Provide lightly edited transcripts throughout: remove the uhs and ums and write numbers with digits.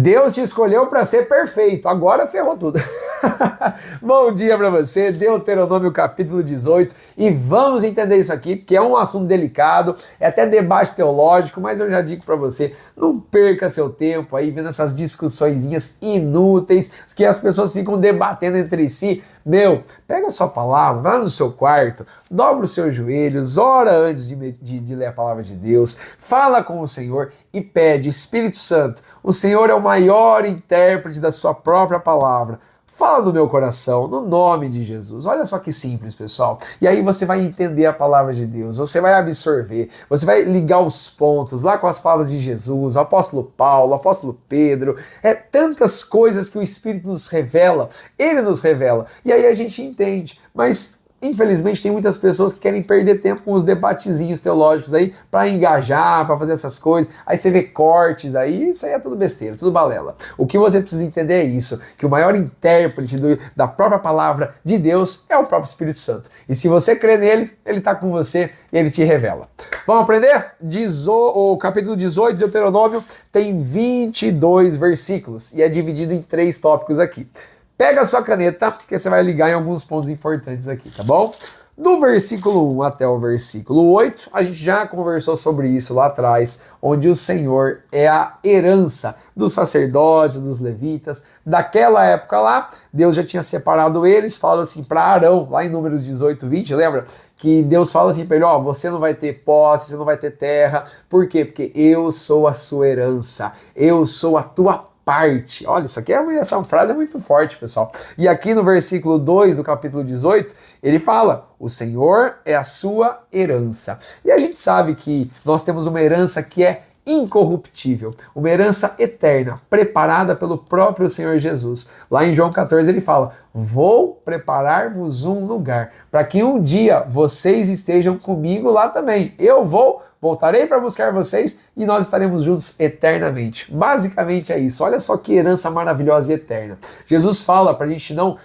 Deus te escolheu para ser perfeito, agora ferrou tudo. Bom dia para você, Deuteronômio capítulo 18, e vamos entender isso aqui, porque é um assunto delicado, é até debate teológico, mas eu já digo para você, não perca seu tempo aí vendo essas discussõezinhas inúteis, que as pessoas ficam debatendo entre si. Pega a sua palavra, vai no seu quarto, dobra os seus joelhos, ora antes de ler a palavra de Deus, fala com o Senhor e pede, Espírito Santo, o Senhor é o maior intérprete da sua própria palavra. Fala no meu coração, no nome de Jesus. Olha só que simples, pessoal. E aí você vai entender a palavra de Deus, você vai absorver, você vai ligar os pontos lá com as palavras de Jesus, o apóstolo Paulo, o apóstolo Pedro. É tantas coisas que o Espírito nos revela, ele nos revela. E aí a gente entende, mas infelizmente tem muitas pessoas que querem perder tempo com os debatezinhos teológicos aí para engajar, para fazer essas coisas. Aí você vê cortes aí, isso aí é tudo besteira, tudo balela. O que você precisa entender é isso, que o maior intérprete da própria palavra de Deus é o próprio Espírito Santo. E se você crê nele, ele está com você e ele te revela. Vamos aprender? O capítulo 18 de Deuteronômio tem 22 versículos e é dividido em 3 tópicos aqui. Pega a sua caneta, porque você vai ligar em alguns pontos importantes aqui, tá bom? Do versículo 1 até o versículo 8, a gente já conversou sobre isso lá atrás, onde o Senhor é a herança dos sacerdotes, dos levitas. Daquela época lá, Deus já tinha separado eles, fala assim para Arão, lá em Números 18, 20, lembra? Que Deus fala assim para ele, você não vai ter posse, você não vai ter terra. Por quê? Porque eu sou a sua herança, eu sou a tua parte. Olha, essa frase é muito forte, pessoal. E aqui no versículo 2 do capítulo 18, ele fala, o Senhor é a sua herança. E a gente sabe que nós temos uma herança que é incorruptível, uma herança eterna, preparada pelo próprio Senhor Jesus. Lá em João 14 ele fala, vou preparar-vos um lugar, para que um dia vocês estejam comigo lá também. Voltarei para buscar vocês e nós estaremos juntos eternamente. Basicamente é isso. Olha só que herança maravilhosa e eterna. Jesus fala para a gente não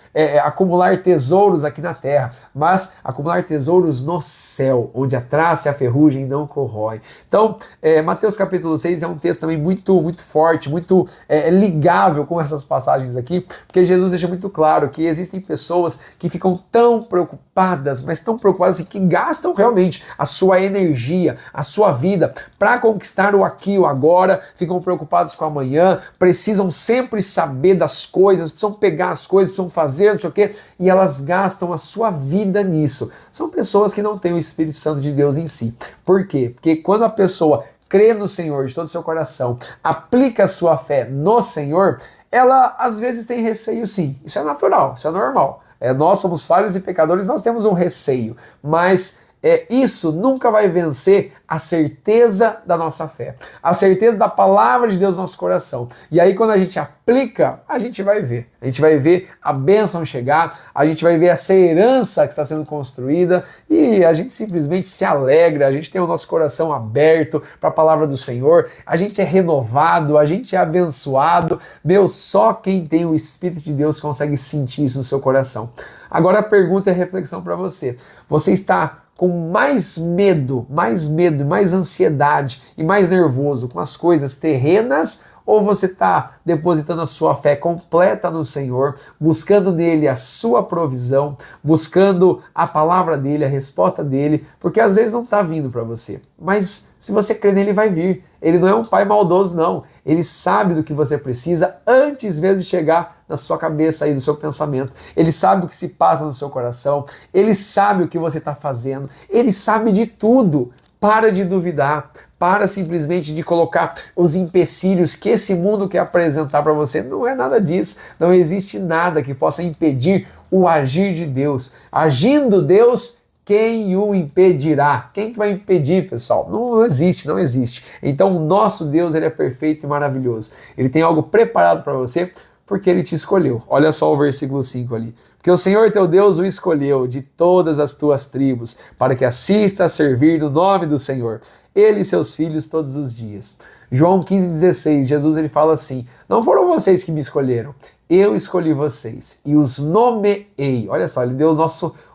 acumular tesouros aqui na terra, mas acumular tesouros no céu, onde a traça e a ferrugem não corroem. Então, Mateus capítulo 6 é um texto também muito, muito forte, muito ligável com essas passagens aqui, porque Jesus deixa muito claro que existem pessoas que ficam tão preocupadas, mas tão preocupadas assim, que gastam realmente a sua energia, a sua vida para conquistar o aqui e o agora, ficam preocupados com o amanhã, precisam sempre saber das coisas, precisam pegar as coisas, precisam fazer, não sei o quê, e elas gastam a sua vida nisso. São pessoas que não têm o Espírito Santo de Deus em si. Por quê? Porque quando a pessoa crê no Senhor de todo o seu coração, aplica a sua fé no Senhor, ela às vezes tem receio sim. Isso é natural, isso é normal. Nós somos falhos e pecadores, nós temos um receio, mas isso nunca vai vencer a certeza da nossa fé, a certeza da palavra de Deus no nosso coração. E aí quando a gente aplica, a gente vai ver a bênção chegar, a gente vai ver essa herança que está sendo construída e a gente simplesmente se alegra, a gente tem o nosso coração aberto para a palavra do Senhor, a gente é renovado, a gente é abençoado. Só quem tem o Espírito de Deus consegue sentir isso no seu coração. Agora a pergunta e a reflexão para você. Você está com mais medo, mais ansiedade e mais nervoso com as coisas terrenas, ou você está depositando a sua fé completa no Senhor, buscando nele a sua provisão, buscando a palavra dele, a resposta dele, porque às vezes não está vindo para você, mas se você crer nele vai vir. Ele não é um pai maldoso, não. Ele sabe do que você precisa antes mesmo de chegar na sua cabeça e no seu pensamento. Ele sabe o que se passa no seu coração, ele sabe o que você está fazendo, ele sabe de tudo. Para de duvidar, para simplesmente de colocar os empecilhos que esse mundo quer apresentar para você. Não é nada disso, não existe nada que possa impedir o agir de Deus. Agindo Deus, quem o impedirá? Quem que vai impedir, pessoal? Não existe. Então o nosso Deus, ele é perfeito e maravilhoso. Ele tem algo preparado para você porque ele te escolheu. Olha só o versículo 5 ali. Porque o Senhor teu Deus o escolheu de todas as tuas tribos, para que assista a servir no nome do Senhor, ele e seus filhos todos os dias. João 15,16, Jesus ele fala assim: não foram vocês que me escolheram, eu escolhi vocês e os nomeei. Olha só, ele deu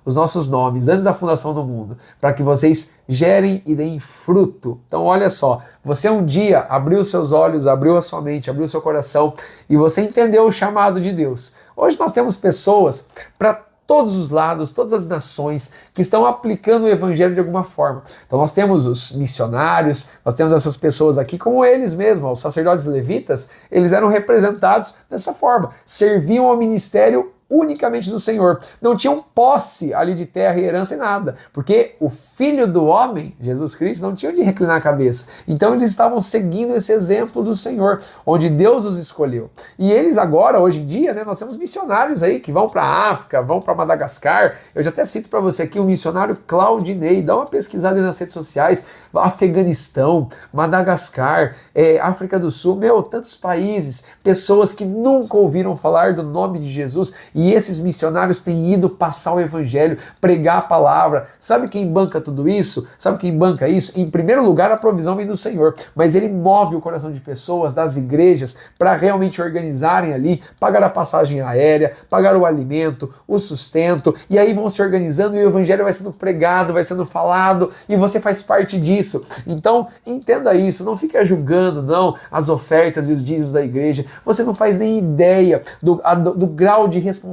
os nossos nomes antes da fundação do mundo, para que vocês gerem e deem fruto. Então olha só, você um dia abriu seus olhos, abriu a sua mente, abriu o seu coração e você entendeu o chamado de Deus. Hoje nós temos pessoas para todos os lados, todas as nações que estão aplicando o evangelho de alguma forma. Então nós temos os missionários, nós temos essas pessoas aqui como eles mesmos, os sacerdotes levitas, eles eram representados dessa forma, serviam ao ministério unicamente do Senhor. Não tinham posse ali de terra e herança e nada, porque o Filho do Homem, Jesus Cristo, não tinha onde reclinar a cabeça. Então eles estavam seguindo esse exemplo do Senhor, onde Deus os escolheu. E eles agora, hoje em dia, né, nós temos missionários aí que vão para a África, vão para Madagascar. Eu já até cito para você aqui o missionário Claudinei, dá uma pesquisada aí nas redes sociais, Afeganistão, Madagascar, África do Sul, tantos países, pessoas que nunca ouviram falar do nome de Jesus. E esses missionários têm ido passar o evangelho, pregar a palavra. Sabe quem banca tudo isso? Sabe quem banca isso? Em primeiro lugar, a provisão vem do Senhor, mas ele move o coração de pessoas, das igrejas, para realmente organizarem ali, pagar a passagem aérea, pagar o alimento, o sustento, e aí vão se organizando e o evangelho vai sendo pregado, vai sendo falado, e você faz parte disso. Então, entenda isso, não fique julgando, não, as ofertas e os dízimos da igreja. Você não faz nem ideia do grau de responsabilidade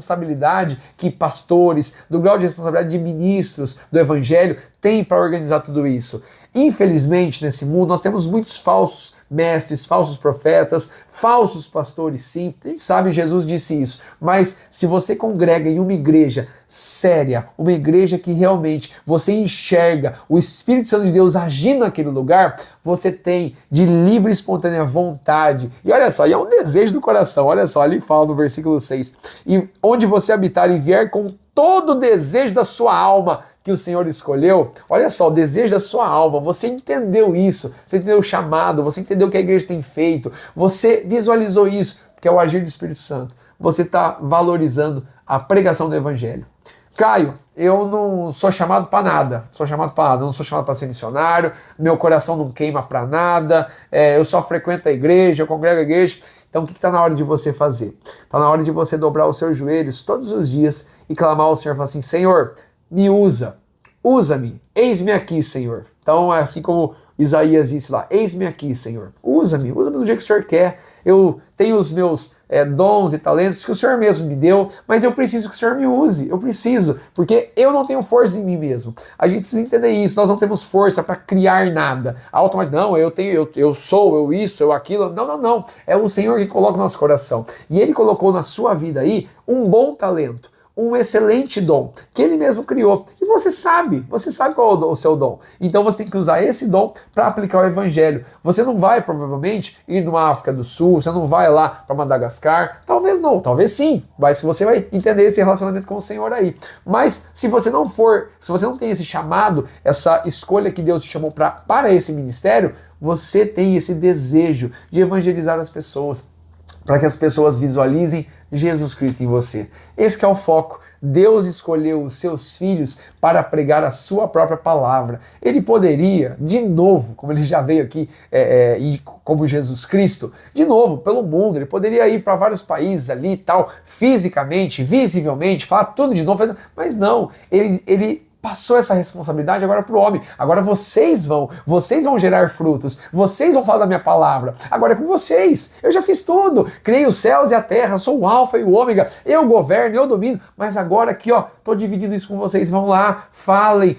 que pastores, do grau de responsabilidade de ministros do evangelho têm para organizar tudo isso. Infelizmente, nesse mundo, nós temos muitos falsos mestres, falsos profetas, falsos pastores, sim. A gente sabe, Jesus disse isso. Mas se você congrega em uma igreja séria, uma igreja que realmente você enxerga o Espírito Santo de Deus agindo naquele lugar, você tem de livre e espontânea vontade. E olha só, e é um desejo do coração. Olha só, ali fala no versículo 6. E onde você habitar e vier com todo o desejo da sua alma, que o Senhor escolheu, olha só, o desejo da sua alma, você entendeu isso, você entendeu o chamado, você entendeu o que a igreja tem feito, você visualizou isso, que é o agir do Espírito Santo, você está valorizando a pregação do Evangelho. Caio, eu não sou chamado para nada, eu não sou chamado para ser missionário, meu coração não queima para nada, eu só frequento a igreja, eu congrego a igreja. Então o que está na hora de você fazer? Está na hora de você dobrar os seus joelhos todos os dias e clamar ao Senhor, falar assim: Senhor, me usa-me, eis-me aqui, Senhor. Então é assim como Isaías disse lá: eis-me aqui, Senhor, usa-me do jeito que o Senhor quer. Eu tenho os meus dons e talentos que o Senhor mesmo me deu, mas eu preciso que o Senhor me use, eu preciso, porque eu não tenho força em mim mesmo. A gente precisa entender isso, nós não temos força para criar nada. Automaticamente, não, eu sou, eu isso, eu aquilo. Não. É o Senhor que coloca no nosso coração. E Ele colocou na sua vida aí um bom talento, um excelente dom, que Ele mesmo criou. E você sabe qual é o seu dom. Então você tem que usar esse dom para aplicar o Evangelho. Você não vai, provavelmente, ir numa África do Sul, você não vai lá para Madagascar, talvez não, talvez sim, mas você vai entender esse relacionamento com o Senhor aí. Mas se você não tem esse chamado, essa escolha que Deus te chamou para esse ministério, você tem esse desejo de evangelizar as pessoas, para que as pessoas visualizem Jesus Cristo em você. Esse que é o foco. Deus escolheu os seus filhos para pregar a sua própria palavra. Ele poderia, de novo, como ele já veio aqui, como Jesus Cristo, de novo, pelo mundo, ele poderia ir para vários países ali e tal, fisicamente, visivelmente, falar tudo de novo, mas não, ele passou essa responsabilidade agora para o homem. Agora vocês vão gerar frutos, vocês vão falar da minha palavra. Agora é com vocês. Eu já fiz tudo. Criei os céus e a terra, sou o alfa e o ômega. Eu governo, eu domino. Mas agora aqui, tô dividindo isso com vocês. Vão lá, falem,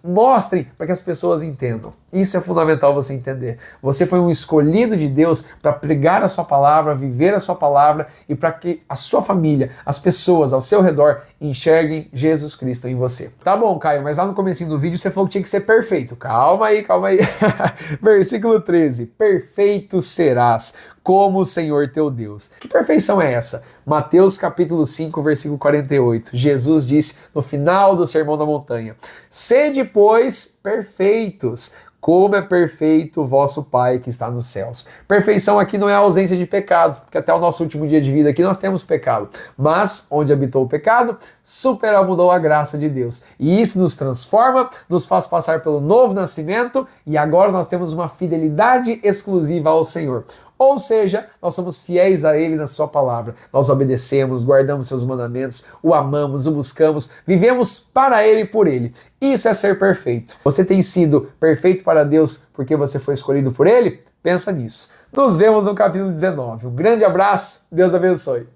mostrem para que as pessoas entendam. Isso é fundamental você entender. Você foi um escolhido de Deus para pregar a sua palavra, viver a sua palavra e para que a sua família, as pessoas ao seu redor enxerguem Jesus Cristo em você. Tá bom, Caio, mas lá no comecinho do vídeo você falou que tinha que ser perfeito. Calma aí. Versículo 13. Perfeito serás, como o Senhor teu Deus. Que perfeição é essa? Mateus capítulo 5, versículo 48. Jesus disse no final do Sermão da Montanha: sede, pois, perfeitos, como é perfeito o vosso Pai que está nos céus. Perfeição aqui não é a ausência de pecado, porque até o nosso último dia de vida aqui nós temos pecado. Mas onde habitou o pecado, superabundou a graça de Deus. E isso nos transforma, nos faz passar pelo novo nascimento e agora nós temos uma fidelidade exclusiva ao Senhor. Ou seja, nós somos fiéis a Ele na sua palavra. Nós obedecemos, guardamos seus mandamentos, o amamos, o buscamos, vivemos para Ele e por Ele. Isso é ser perfeito. Você tem sido perfeito para Deus porque você foi escolhido por Ele? Pensa nisso. Nos vemos no capítulo 19. Um grande abraço, Deus abençoe.